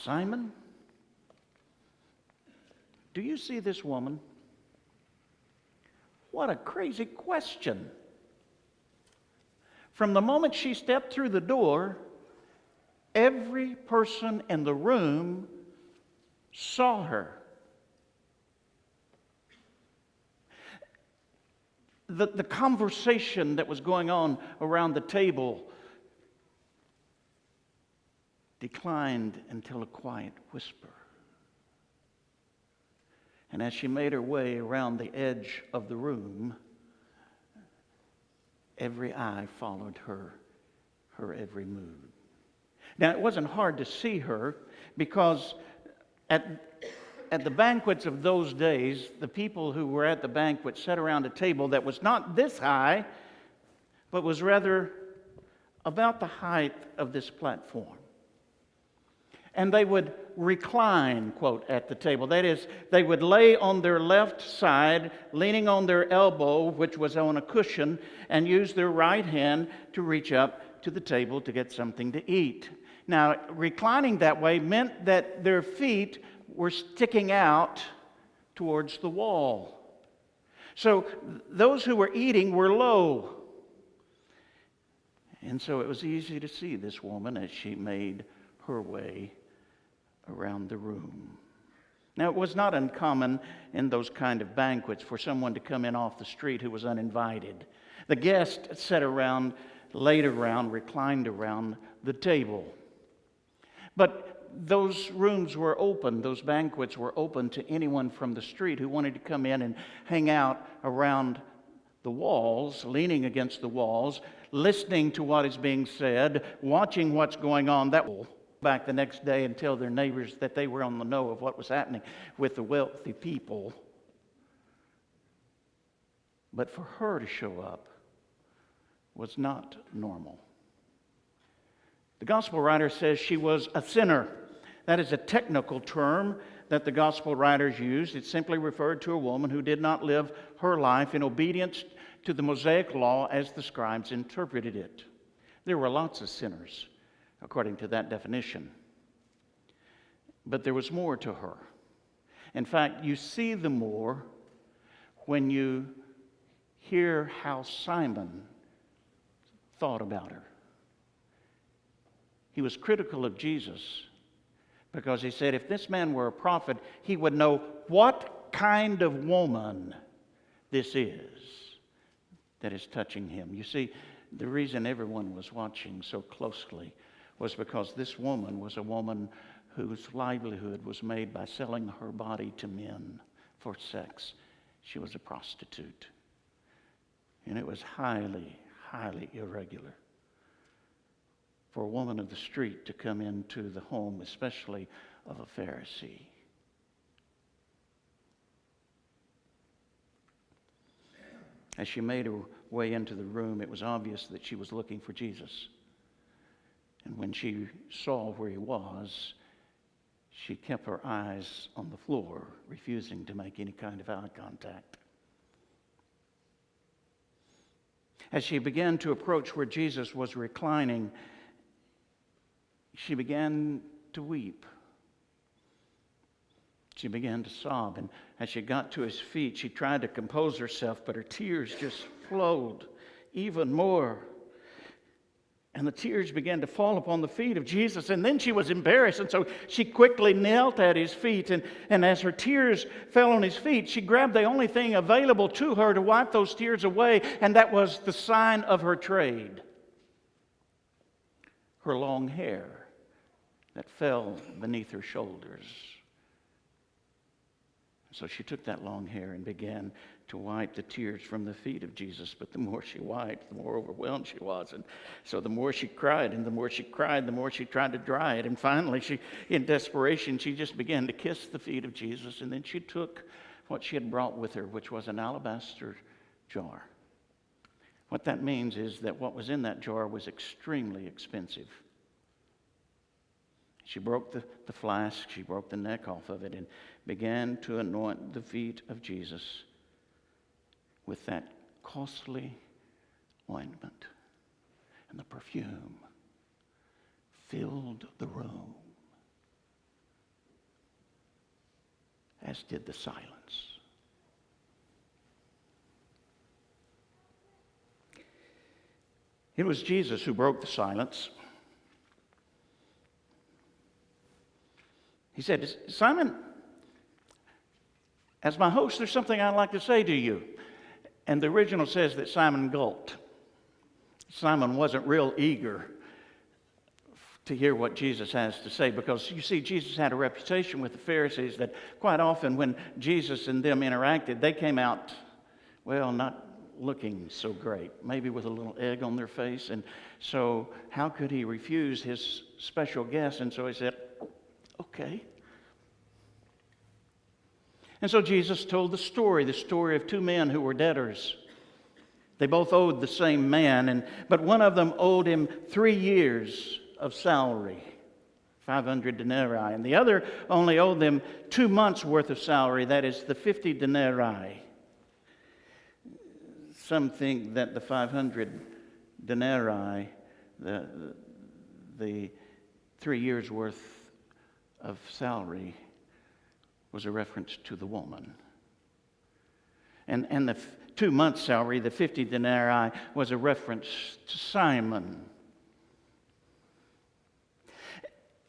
Simon, do you see this woman? What a crazy question. From the moment she stepped through the door, every person in the room saw her. The conversation that was going on around the table declined until a quiet whisper. And as she made her way around the edge of the room, every eye followed her every move. Now, it wasn't hard to see her because at the banquets of those days, the people who were at the banquet sat around a table that was not this high, but was rather about the height of this platform. And they would recline, quote, at the table. That is, they would lay on their left side, leaning on their elbow, which was on a cushion, and use their right hand to reach up to the table to get something to eat. Now, reclining that way meant that their feet were sticking out towards the wall. So those who were eating were low. And so it was easy to see this woman as she made her way around the room. Now, it was not uncommon in those kind of banquets for someone to come in off the street who was uninvited. The guests sat around, laid around, reclined around the table. But those rooms were open, those banquets were open to anyone from the street who wanted to come in and hang out around the walls, leaning against the walls, listening to what is being said, watching what's going on. That will back the next day and tell their neighbors that they were on the know of what was happening with the wealthy people. But for her to show up was not normal. The gospel writer says she was a sinner. That is a technical term that the gospel writers used. It simply referred to a woman who did not live her life in obedience to the Mosaic law as the scribes interpreted it. There were lots of sinners, according to that definition. But there was more to her. In fact, you see the more when you hear how Simon thought about her. He was critical of Jesus because he said if this man were a prophet, he would know what kind of woman this is that is touching him. You see, the reason everyone was watching so closely was because this woman was a woman whose livelihood was made by selling her body to men for sex. She was a prostitute. And it was highly, highly irregular for a woman of the street to come into the home, especially of a Pharisee. As she made her way into the room, it was obvious that she was looking for Jesus. And when she saw where he was, she kept her eyes on the floor, refusing to make any kind of eye contact. As she began to approach where Jesus was reclining, she began to weep. She began to sob, and as she got to his feet, she tried to compose herself, but her tears just flowed even more. And the tears began to fall upon the feet of Jesus, and then she was embarrassed, and so she quickly knelt at his feet, and as her tears fell on his feet, she grabbed the only thing available to her to wipe those tears away, and that was the sign of her trade. Her long hair that fell beneath her shoulders. So she took that long hair and began to wipe the tears from the feet of Jesus. But the more she wiped, the more overwhelmed she was. And so the more she cried, and the more she cried, the more she tried to dry it. And finally, in desperation, she just began to kiss the feet of Jesus. And then she took what she had brought with her, which was an alabaster jar. What that means is that what was in that jar was extremely expensive. She broke the flask, she broke the neck off of it, and began to anoint the feet of Jesus with that costly ointment. And the perfume filled the room, as did the silence. It was Jesus who broke the silence. He said, Simon, as my host, there's something I'd like to say to you. And the original says that Simon gulped. Simon wasn't real eager to hear what Jesus has to say, because you see, Jesus had a reputation with the Pharisees that quite often when Jesus and them interacted, they came out, well, not looking so great, maybe with a little egg on their face. And so how could he refuse his special guest? And so he said, okay. And so Jesus told the story of two men who were debtors. They both owed the same man, but one of them owed him 3 years of salary, 500 denarii, and the other only owed them 2 months' worth of salary, that is the 50 denarii. Some think that the 500 denarii, the 3 years' worth of salary, was a reference to the woman. And the 2 months' salary, the 50 denarii, was a reference to Simon.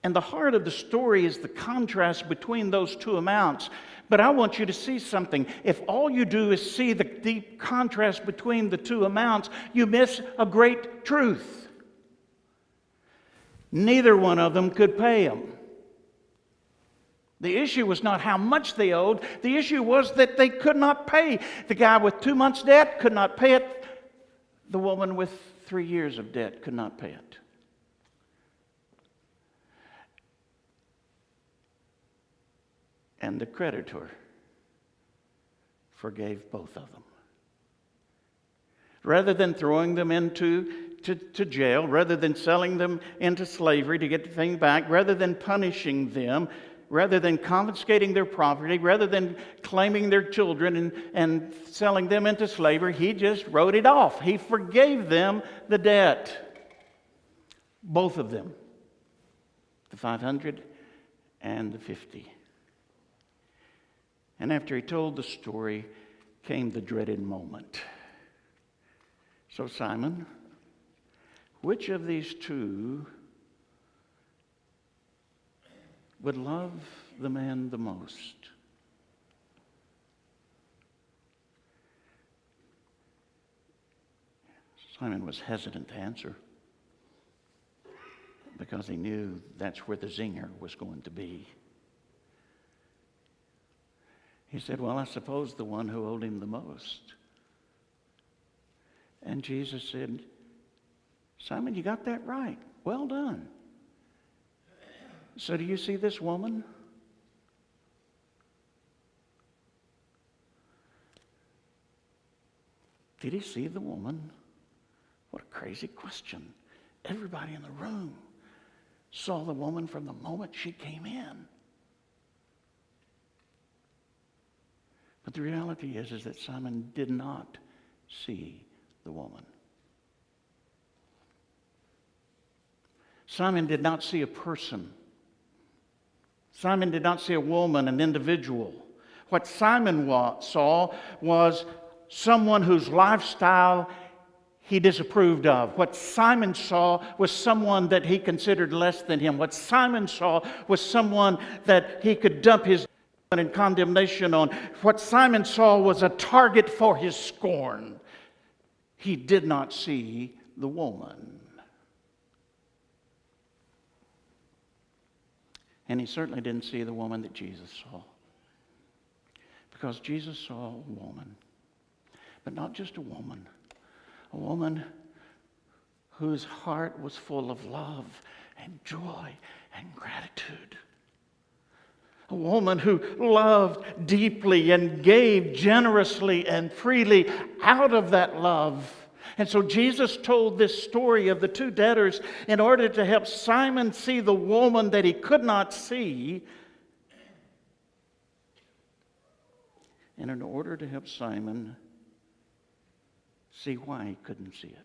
And the heart of the story is the contrast between those two amounts. But I want you to see something. If all you do is see the deep contrast between the two amounts, you miss a great truth. Neither one of them could pay him. The issue was not how much they owed. The issue was that they could not pay. The guy with 2 months' debt could not pay it. The woman with 3 years of debt could not pay it. And the creditor forgave both of them. Rather than throwing them into jail, rather than selling them into slavery to get the thing back, rather than punishing them, rather than confiscating their property, rather than claiming their children and selling them into slavery, he just wrote it off. He forgave them the debt. Both of them. The 500 and the 50. And after he told the story, came the dreaded moment. So, Simon, which of these two would love the man the most? Simon was hesitant to answer because he knew that's where the zinger was going to be. He said, well, I suppose the one who owed him the most. And Jesus said, Simon, you got that right. Well done. So do you see this woman? Did he see the woman? What a crazy question. Everybody in the room saw the woman from the moment she came in. But the reality is that Simon did not see the woman. Simon did not see a person. Simon did not see a woman, an individual. What Simon saw was someone whose lifestyle he disapproved of. What Simon saw was someone that he considered less than him. What Simon saw was someone that he could dump his and condemnation on. What Simon saw was a target for his scorn. He did not see the woman. And he certainly didn't see the woman that Jesus saw. Because Jesus saw a woman. But not just a woman whose heart was full of love and joy and gratitude. A woman who loved deeply and gave generously and freely out of that love. And so Jesus told this story of the two debtors in order to help Simon see the woman that he could not see, and in order to help Simon see why he couldn't see it.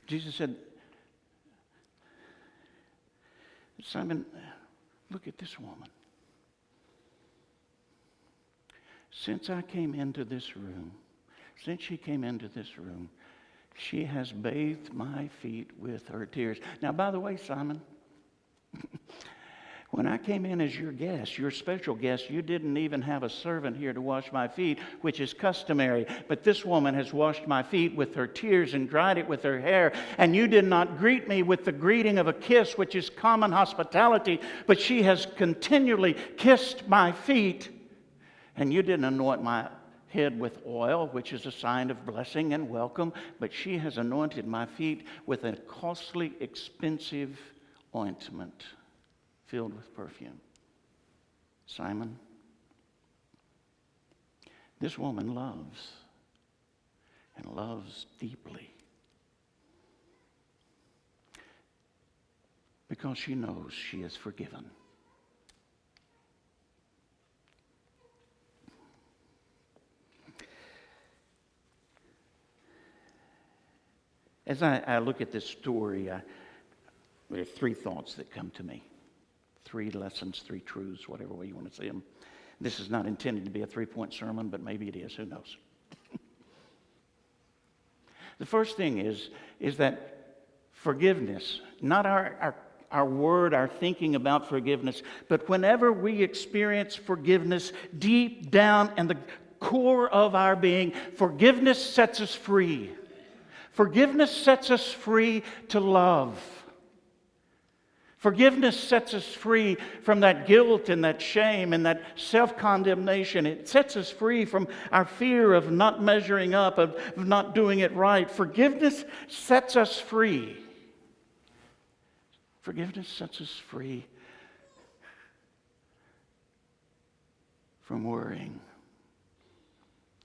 Jesus said, Simon, look at this woman. Since she came into this room, she has bathed my feet with her tears. Now, by the way, Simon, when I came in as your guest, your special guest, you didn't even have a servant here to wash my feet, which is customary. But this woman has washed my feet with her tears and dried it with her hair. And you did not greet me with the greeting of a kiss, which is common hospitality, but she has continually kissed my feet. And you didn't anoint my head with oil, which is a sign of blessing and welcome, but she has anointed my feet with a costly, expensive ointment filled with perfume. Simon, this woman loves, and loves deeply, because she knows she is forgiven. As I look at this story, there are three thoughts that come to me. 3 lessons, 3 truths, whatever way you want to say them. This is not intended to be a 3-point sermon, but maybe it is. Who knows? The first thing is that forgiveness, not our word, our thinking about forgiveness, but whenever we experience forgiveness deep down in the core of our being, forgiveness sets us free. Forgiveness sets us free to love. Forgiveness sets us free from that guilt and that shame and that self-condemnation. It sets us free from our fear of not measuring up, of not doing it right. Forgiveness sets us free. Forgiveness sets us free from worrying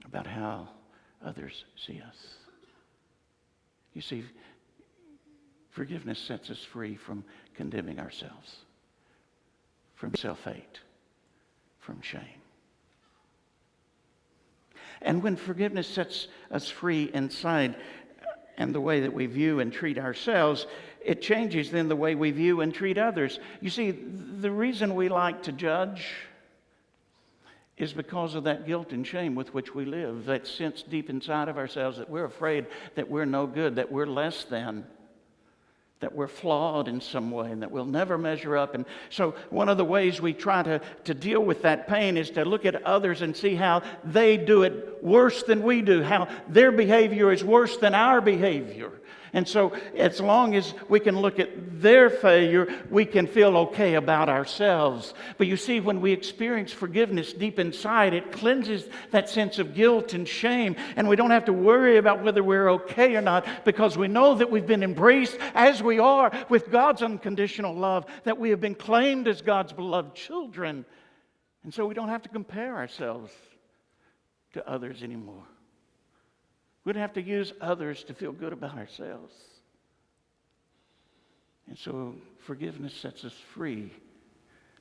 about how others see us. You see, forgiveness sets us free from condemning ourselves, from self-hate, from shame. And when forgiveness sets us free inside and the way that we view and treat ourselves, it changes then the way we view and treat others. You see, the reason we like to judge is because of that guilt and shame with which we live, that sense deep inside of ourselves that we're afraid that we're no good, that we're less than, that we're flawed in some way, and that we'll never measure up. And so one of the ways we try to deal with that pain is to look at others and see how they do it worse than we do, how their behavior is worse than our behavior. And so as long as we can look at their failure, we can feel okay about ourselves. But you see, when we experience forgiveness deep inside, it cleanses that sense of guilt and shame. And we don't have to worry about whether we're okay or not, because we know that we've been embraced as we are with God's unconditional love, that we have been claimed as God's beloved children. And so we don't have to compare ourselves to others anymore. We don't have to use others to feel good about ourselves. And so forgiveness sets us free,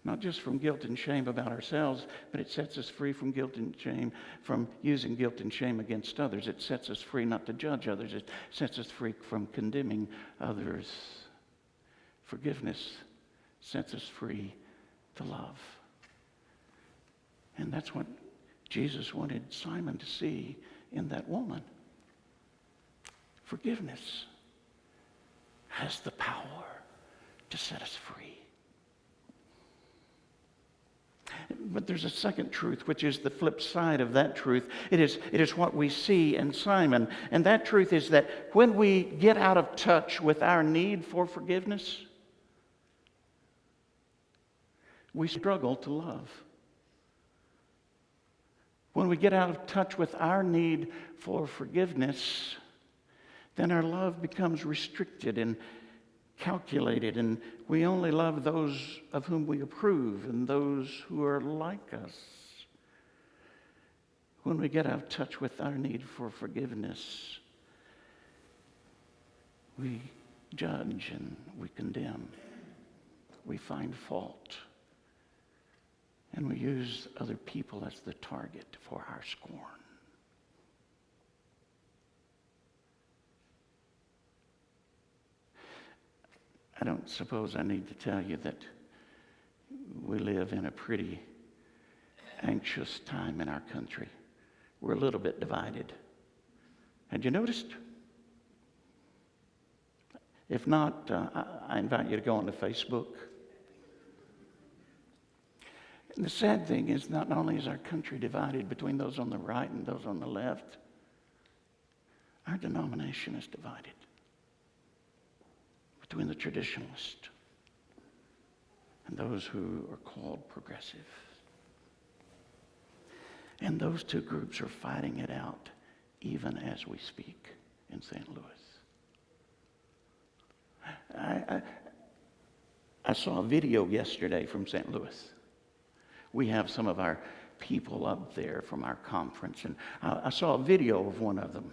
not just from guilt and shame about ourselves, but it sets us free from guilt and shame, from using guilt and shame against others. It sets us free not to judge others. It sets us free from condemning others. Forgiveness sets us free to love. And that's what Jesus wanted Simon to see in that woman. Forgiveness has the power to set us free. But there's a second truth, which is the flip side of that truth. It is what we see in Simon. And that truth is that when we get out of touch with our need for forgiveness, we struggle to love. When we get out of touch with our need for forgiveness, then our love becomes restricted and calculated, and we only love those of whom we approve and those who are like us. When we get out of touch with our need for forgiveness, we judge and we condemn. We find fault. And we use other people as the target for our scorn. I don't suppose I need to tell you that we live in a pretty anxious time in our country. We're a little bit divided. Had you noticed? If not, I invite you to go onto Facebook. And the sad thing is, not only is our country divided between those on the right and those on the left, our denomination is divided between the traditionalists and those who are called progressive. And those two groups are fighting it out even as we speak in St. Louis. I saw a video yesterday from St. Louis. We have some of our people up there from our conference, and I saw a video of one of them.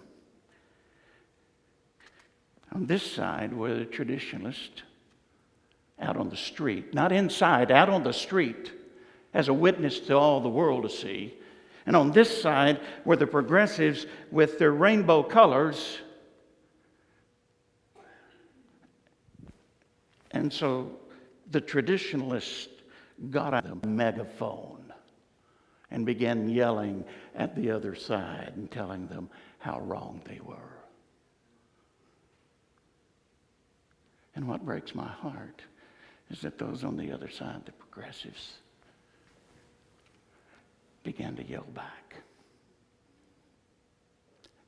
On this side were the traditionalists out on the street. Not inside, out on the street as a witness to all the world to see. And on this side were the progressives with their rainbow colors. And so the traditionalists got out a megaphone and began yelling at the other side and telling them how wrong they were. And what breaks my heart is that those on the other side, the progressives, began to yell back.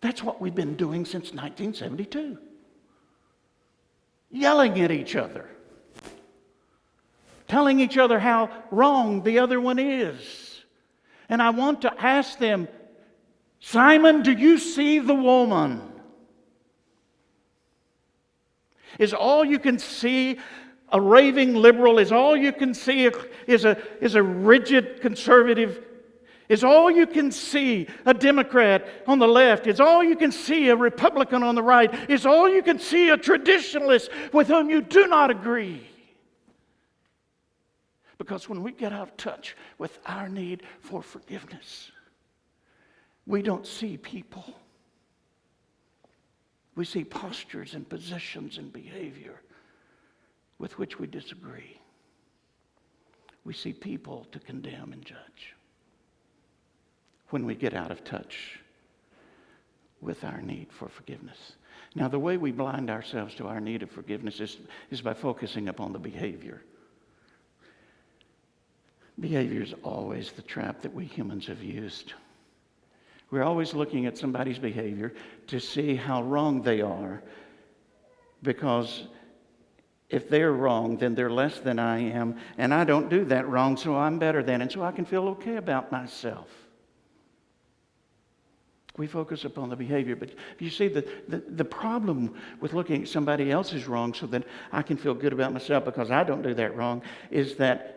That's what we've been doing since 1972. Yelling at each other. Telling each other how wrong the other one is. And I want to ask them, Simon, do you see the woman? Is all you can see a raving liberal? Is all you can see is a rigid conservative? Is all you can see a Democrat on the left? Is all you can see a Republican on the right? Is all you can see a traditionalist with whom you do not agree? Because when we get out of touch with our need for forgiveness, we don't see people. We see postures and positions and behavior with which we disagree. We see people to condemn and judge. When we get out of touch with our need for forgiveness. Now, the way we blind ourselves to our need of forgiveness is by focusing upon the behavior. Behavior is always the trap that we humans have used. We're always looking at somebody's behavior to see how wrong they are, because if they're wrong, then they're less than I am, and I don't do that wrong, so I'm better than, and so I can feel okay about myself. We focus upon the behavior, but you see, the problem with looking at somebody else's wrong so that I can feel good about myself because I don't do that wrong is that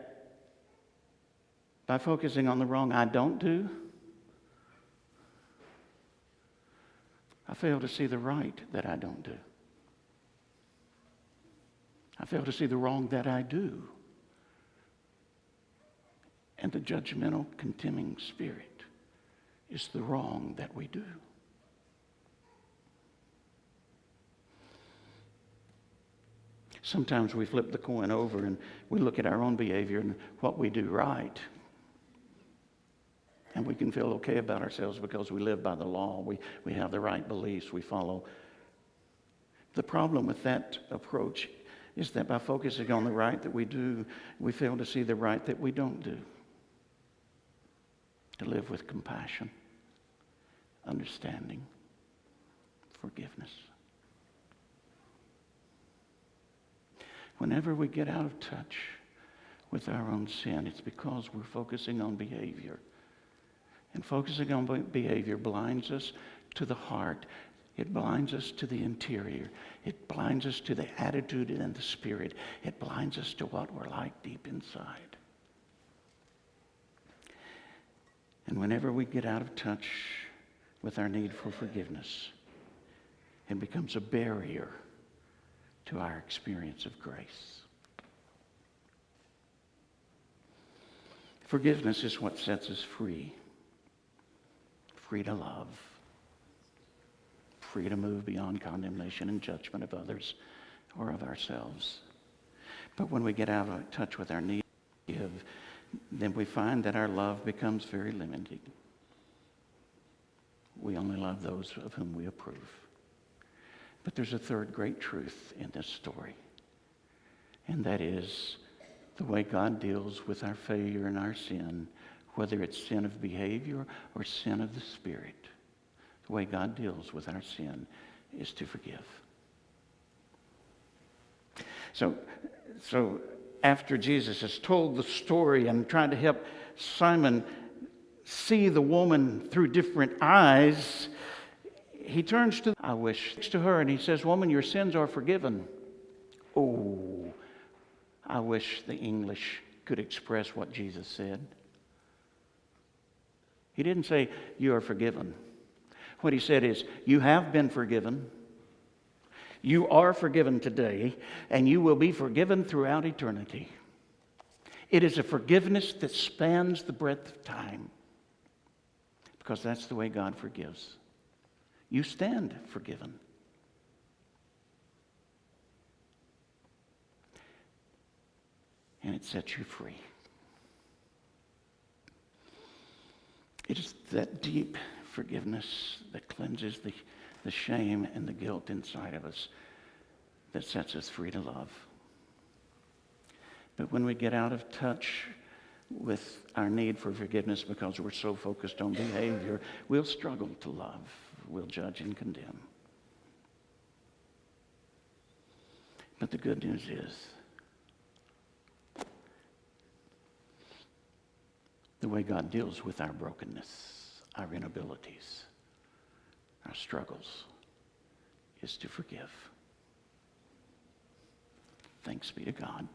by focusing on the wrong I don't do, I fail to see the right that I don't do. I fail to see the wrong that I do. And the judgmental, condemning spirit is the wrong that we do. Sometimes we flip the coin over and we look at our own behavior and what we do right. And we can feel okay about ourselves because we live by the law. We have the right beliefs. We follow. The problem with that approach is that by focusing on the right that we do, we fail to see the right that we don't do. To live with compassion, understanding, forgiveness. Whenever we get out of touch with our own sin, it's because we're focusing on behavior. And focusing on behavior blinds us to the heart. It blinds us to the interior. It blinds us to the attitude and the spirit. It blinds us to what we're like deep inside. And whenever we get out of touch with our need for forgiveness, it becomes a barrier to our experience of grace. Forgiveness is what sets us free. Free to love. Free to move beyond condemnation and judgment of others or of ourselves. But when we get out of touch with our need to give, then we find that our love becomes very limited. We only love those of whom we approve. But there's a third great truth in this story, and that is the way God deals with our failure and our sin, whether it's sin of behavior or sin of the spirit. The way God deals with our sin is to forgive. So after Jesus has told the story and tried to help Simon see the woman through different eyes, he turns to her and he says, "Woman, your sins are forgiven." Oh, I wish the English could express what Jesus said. He didn't say, "You are forgiven." What he said is, "You have been forgiven. You are forgiven today, and you will be forgiven throughout eternity." It is a forgiveness that spans the breadth of time, because that's the way God forgives. You stand forgiven. And it sets you free. It is that deep forgiveness that cleanses the shame and the guilt inside of us that sets us free to love. But when we get out of touch with our need for forgiveness because we're so focused on behavior, we'll struggle to love. We'll judge and condemn. But the good news is, the way God deals with our brokenness, our inabilities, our struggles, is to forgive. Thanks be to God.